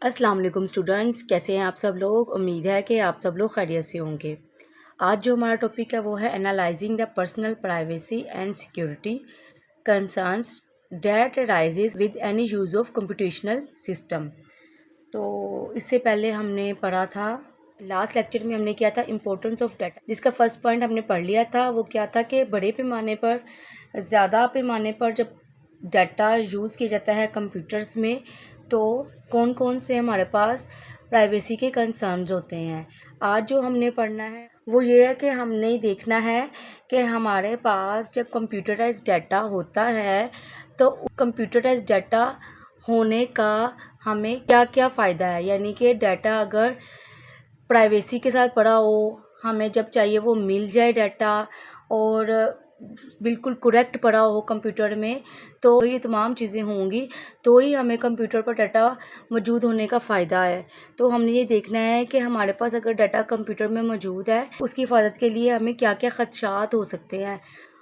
अस्सलाम वालेकुम स्टूडेंट्स, कैसे हैं आप सब लोग। उम्मीद है कि आप सब लोग खैरियत से होंगे। आज जो हमारा टॉपिक है वो है analysing the personal privacy and security concerns that rises with any use of computational system. तो इससे पहले हमने पढ़ा था, लास्ट लेक्चर में हमने किया था इम्पोर्टेंस ऑफ डाटा, जिसका फर्स्ट पॉइंट हमने पढ़ लिया था। वो क्या था कि बड़े पैमाने पर, ज़्यादा पैमाने पर जब डाटा यूज़ किया जाता है कंप्यूटर्स में, तो कौन कौन से हमारे पास प्राइवेसी के कंसर्न्स होते हैं। आज जो हमने पढ़ना है वो ये है कि हमने देखना है कि हमारे पास जब कंप्यूटराइज्ड डाटा होता है तो कंप्यूटराइज्ड डाटा होने का हमें क्या क्या फ़ायदा है। यानी कि डाटा अगर प्राइवेसी के साथ पड़ा हो, हमें जब चाहिए वो मिल जाए डाटा, और बिल्कुल करेक्ट पड़ा हो कंप्यूटर में, तो ये तमाम चीज़ें होंगी तो ही हमें कंप्यूटर पर डाटा मौजूद होने का फ़ायदा है। तो हमने ये देखना है कि हमारे पास अगर डाटा कंप्यूटर में मौजूद है, उसकी हिफाजत के लिए हमें क्या क्या ख़दशात हो सकते हैं।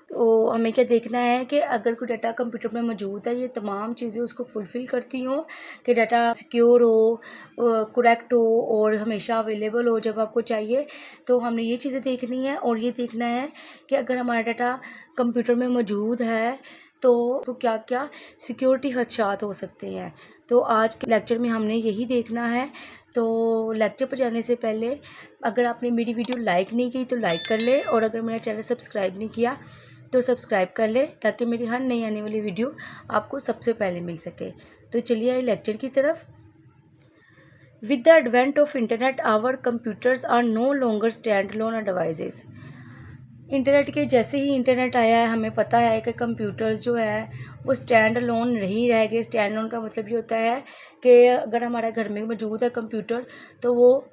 तो हमें क्या देखना है कि अगर कोई डाटा कंप्यूटर में मौजूद है, ये तमाम चीज़ें उसको फुलफ़िल करती हों कि डाटा सिक्योर हो, करेक्ट हो और हमेशा अवेलेबल हो जब आपको चाहिए। तो हमने ये चीज़ें देखनी है और ये देखना है कि अगर हमारा डाटा कंप्यूटर में मौजूद है तो क्या क्या सिक्योरिटी खदशात हो सकते हैं। तो आज के लेक्चर में हमने यही देखना है। तो लेक्चर पर जाने से पहले अगर आपने मेरी वीडियो लाइक नहीं की तो लाइक कर ले, और अगर मेरा चैनल सब्सक्राइब नहीं किया तो सब्सक्राइब कर ले, ताकि मेरी हर नई आने वाली वीडियो आपको सबसे पहले मिल सके। तो चलिए आइए लेक्चर की तरफ। With the advent of internet our computers are no longer standalone devices. Internet के जैसे ही इंटरनेट आया है, हमें पता है कि कंप्यूटर्स जो है वो स्टैंड लोन नहीं रह गए। स्टैंड लोन का मतलब ये होता है कि अगर हमारे घर में मौजूद है कंप्यूटर, तो वो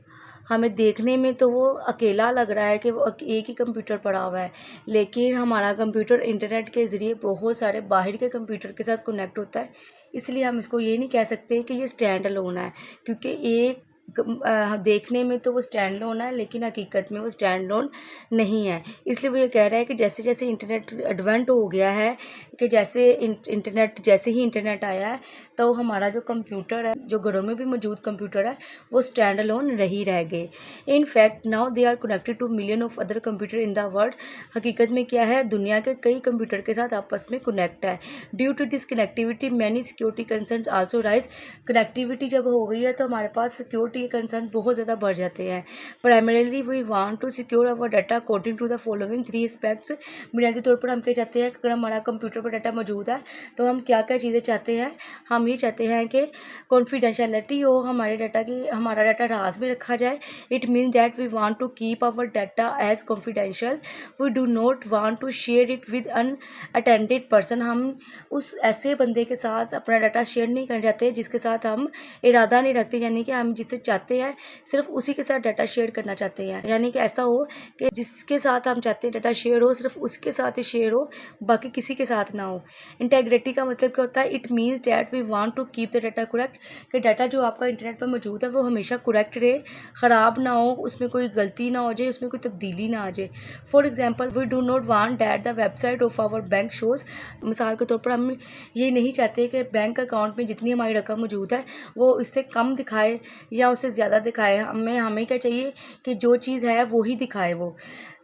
हमें देखने में तो वो अकेला लग रहा है कि वो एक ही कंप्यूटर पड़ा हुआ है, लेकिन हमारा कंप्यूटर इंटरनेट के ज़रिए बहुत सारे बाहर के कंप्यूटर के साथ कनेक्ट होता है। इसलिए हम इसको ये नहीं कह सकते कि ये स्टैंड लोन है, क्योंकि एक देखने में तो वो स्टैंड लोन है, लेकिन हकीकत में वो स्टैंड लोन नहीं है। इसलिए वो ये कह रहा है कि जैसे जैसे इंटरनेट एडवेंट हो गया है, कि जैसे इंटरनेट जैसे ही इंटरनेट आया है, तो हमारा जो कंप्यूटर है, जो घरों में भी मौजूद कंप्यूटर है, वो स्टैंड लोन नहीं रह गए। In fact now they are connected to million of other computer in the world. हकीकत में क्या है, दुनिया के कई कंप्यूटर के साथ आपस में कनेक्ट है। Due to this connectivity many security concerns also rise. Connectivity जब हो गई है तो हमारे पास सिक्योरिटी के कंसर्न बहुत ज़्यादा बढ़ जाते हैं। Primarily we want to secure our data according to the following three aspects. बुनियादी तौर पर हम क्या चाहते हैं कि अगर हमारा कंप्यूटर पर डाटा मौजूद है तो हम क्या क्या चीज़ें चाहते हैं। हम ये चाहते हैं कि कॉन्फिडेंशियलिटी हो, हमारे डाटा की, हमारा डाटा राज में रखा जाए। It means that we want to keep our data as confidential. We do not want to share it with unattended person. हम उस ऐसे बंदे के साथ अपना डाटा शेयर नहीं करना चाहते जिसके साथ हम इरादा नहीं रखते, यानी कि हम जिससे चाहते हैं सिर्फ उसी के साथ डाटा शेयर करना चाहते हैं। यानी कि ऐसा हो कि जिसके साथ हम चाहते हैं डाटा शेयर हो, सिर्फ उसके साथ ही शेयर हो, बाकी किसी के साथ ना हो। इंटेग्रिटी का मतलब क्या होता है, it means that we want to keep the data correct, कि डाटा जो आपका इंटरनेट पर मौजूद है वो हमेशा करेक्ट रहे, ख़राब ना हो, उसमें कोई गलती ना हो जाए, उसमें कोई तब्दीली ना आ जाए। For example we do not want that the website of our bank shows. मिसाल के तौर पर हम ये नहीं चाहते कि बैंक अकाउंट में जितनी हमारी रकम मौजूद है वो इससे कम दिखाए या उससे ज़्यादा दिखाए। हमें क्या चाहिए कि जो चीज़ है वो ही दिखाए। वो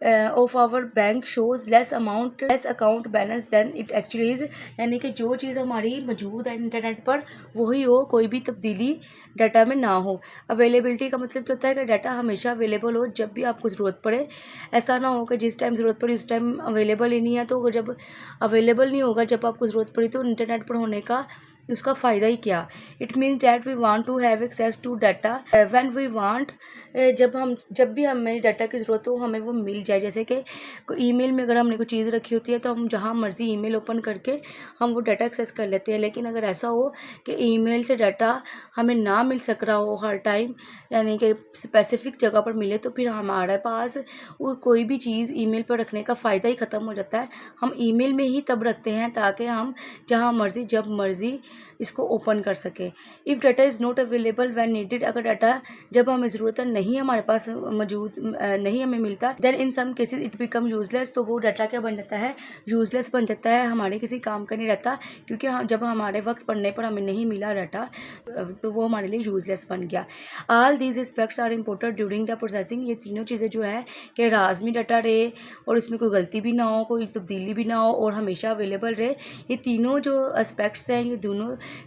of our bank shows less account balance than it actually is. यानी कि जो चीज़ हमारी मौजूद है इंटरनेट पर वही हो, कोई भी तब्दीली डाटा में ना हो। अवेलेबिलिटी का मतलब क्या होता है कि डाटा हमेशा अवेलेबल हो जब भी आपको ज़रूरत पड़े। ऐसा ना हो कि जिस टाइम ज़रूरत पड़ी उस टाइम अवेलेबल ही नहीं है, तो जब अवेलेबल नहीं होगा जब आपको ज़रूरत पड़ी तो इंटरनेट पर होने का उसका फ़ायदा ही क्या। It means that we want to have access to data when we want. जब भी हमें डाटा की ज़रूरत हो हमें वो मिल जाए। जैसे कि ईमेल में अगर हमने कोई चीज़ रखी होती है तो हम जहाँ मर्ज़ी ईमेल ओपन करके हम वो डाटा एक्सेस कर लेते हैं। लेकिन अगर ऐसा हो कि ईमेल से डाटा हमें ना मिल सक रहा हो हर टाइम, यानी कि स्पेसिफिक जगह पर मिले, तो फिर हमारे पास वो कोई भी चीज़ ईमेल पर रखने का फ़ायदा ही ख़त्म हो जाता है। हम ईमेल में ही तब रखते हैं ताकि हम जहाँ मर्ज़ी जब मर्ज़ी इसको ओपन कर सकें। If data is not available when needed, अगर डाटा जब हमें ज़रूरत है नहीं हमारे पास मौजूद नहीं हमें मिलता, then in some cases it become useless, तो वो डाटा क्या बन जाता है, यूज़लेस बन जाता है, हमारे किसी काम का नहीं रहता, क्योंकि जब हमारे वक्त पड़ने पर हमें नहीं मिला डाटा तो वो हमारे लिए यूज़लेस बन गया। All these aspects are important during the processing, ये तीनों चीज़ें जो है कि लाजमी डाटा रहे और इसमें कोई गलती भी ना हो, कोई तब्दीली भी ना हो और हमेशा अवेलेबल रहे। ये तीनों जो एस्पेक्ट्स हैं, ये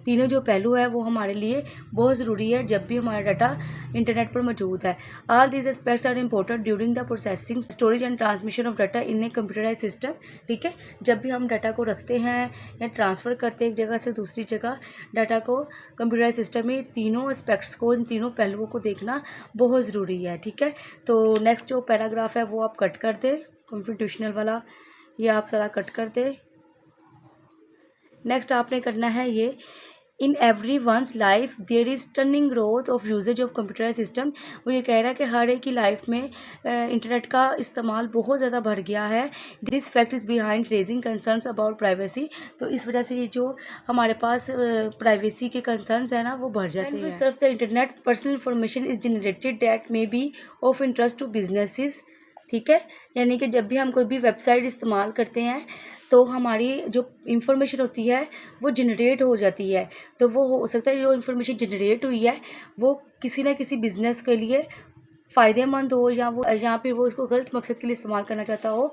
तीनों जो पहलू है वो हमारे लिए बहुत ज़रूरी है जब भी हमारा डाटा इंटरनेट पर मौजूद है। All these aspects are important during the processing, storage and transmission of data in a computerise system. ठीक है, जब भी हम डाटा को रखते हैं या ट्रांसफ़र करते हैं एक जगह से दूसरी जगह डाटा को कंप्यूटराइज सिस्टम में, तीनों एस्पेक्ट्स को, इन तीनों पहलुओं को देखना बहुत ज़रूरी है। ठीक है, तो नेक्स्ट जो पैराग्राफ है वो आप कट कर दें, कंप्यूटेशनल वाला ये आप सारा कट कर दें। नेक्स्ट आपने करना है ये, in every one's life there is turning growth of usages of computerise system. वो ये कह रहा है कि हर एक की लाइफ में इंटरनेट का इस्तेमाल बहुत ज़्यादा बढ़ गया है। This fact is behind raising concerns about privacy, तो इस वजह से ये जो हमारे पास प्राइवेसी के कंसर्न्स हैं ना वो बढ़ जाते हैं। Surf the internet personal information is generated that may be of interest to businesses. ठीक है, यानी कि जब भी हम कोई भी वेबसाइट इस्तेमाल करते हैं तो हमारी जो इंफॉर्मेशन होती है वो जनरेट हो जाती है, तो वो हो सकता है जो इंफॉर्मेशन जनरेट हुई है वो किसी न किसी बिज़नेस के लिए फ़ायदेमंद हो या फिर वो उसको गलत मकसद के लिए इस्तेमाल करना चाहता हो।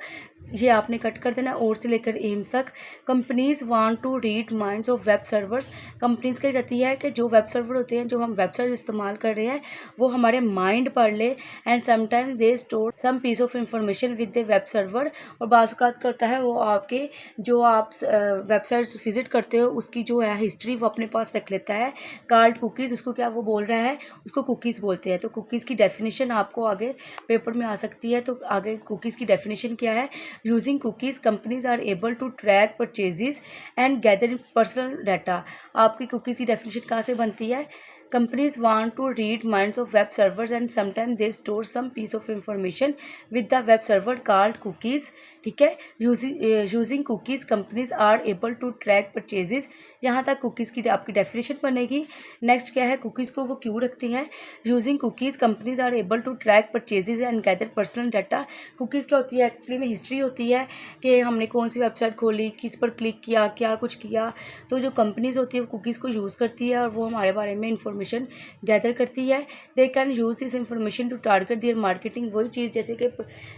ये आपने कट कर देना और से लेकर एम्स तक। Companies want to read minds of web servers, companies कह जाती है कि जो वेब सर्वर होते हैं, जो हम वेबसाइट इस्तेमाल कर रहे हैं, वो हमारे माइंड पढ़ ले, and sometimes they store some piece of information with the web server, और बाज़ करता है वो आपके जो आप वेबसाइट्स विजिट करते हो उसकी जो है हिस्ट्री वो अपने पास रख लेता है। कार्ड कुकीज़, उसको क्या वो बोल रहा है, उसको कुकीज़ बोलते हैं। तो कुकीज़ की डेफिनेशन आपको आगे पेपर में आ सकती है, तो आगे कुकीज़ की डेफिनेशन क्या है। Using cookies companies are able to track purchases and gather personal data. आपकी कुकीज़ की डेफिनेशन कहाँ से बनती है, companies want to read minds of web servers and sometimes they store some piece of information with the web server called cookies। ठीक है, using cookies companies are able to track purchases, यहाँ तक cookies की आपकी definition बनेगी। Next क्या है, cookies को वो क्यों रखते हैं। Using cookies companies are able to track purchases and gather personal data. Cookies क्या होती है, एक्चुअली में हिस्ट्री होती है कि हमने कौन सी वेबसाइट खोली, किस पर क्लिक किया, क्या कुछ किया। तो जो कंपनीज होती है वो कुकीज़ को यूज़ करती है और वो हमारे बारे में इंफॉर्मेशन गैदर करती है। They can use this information to target their marketing, वही चीज़ जैसे कि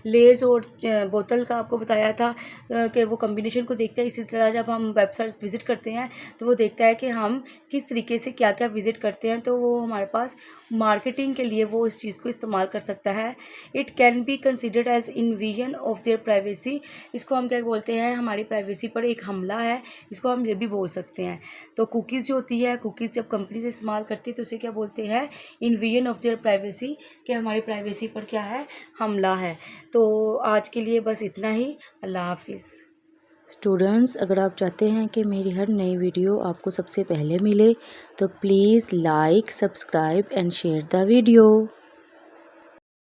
लेज़ और बोतल का आपको बताया था कि वो कम्बिनेशन को देखता है। इसी तरह जब हम वेबसाइट विज़िट करते हैं तो वो देखता है कि हम किस तरीके से क्या क्या विज़िट करते हैं, तो वो हमारे पास मार्केटिंग के लिए वो इस चीज़ को इस्तेमाल कर सकता है। It can be considered as invasion of their privacy, इसको हम क्या बोलते हैं, हमारी प्राइवेसी पर एक हमला है, इसको हम ये भी बोल सकते हैं। तो कुकीज़ जो होती है, कुकीज़ जब कंपनी से इस्तेमाल करती है तो उसे क्या बोलते हैं, इन्वेजन ऑफ देयर प्राइवेसी, कि हमारी प्राइवेसी पर क्या है, हमला है। तो आज के लिए बस इतना ही, अल्लाह हाफिज़। स्टूडेंट्स, अगर आप चाहते हैं कि मेरी हर नई वीडियो आपको सबसे पहले मिले तो please like, subscribe and share the video.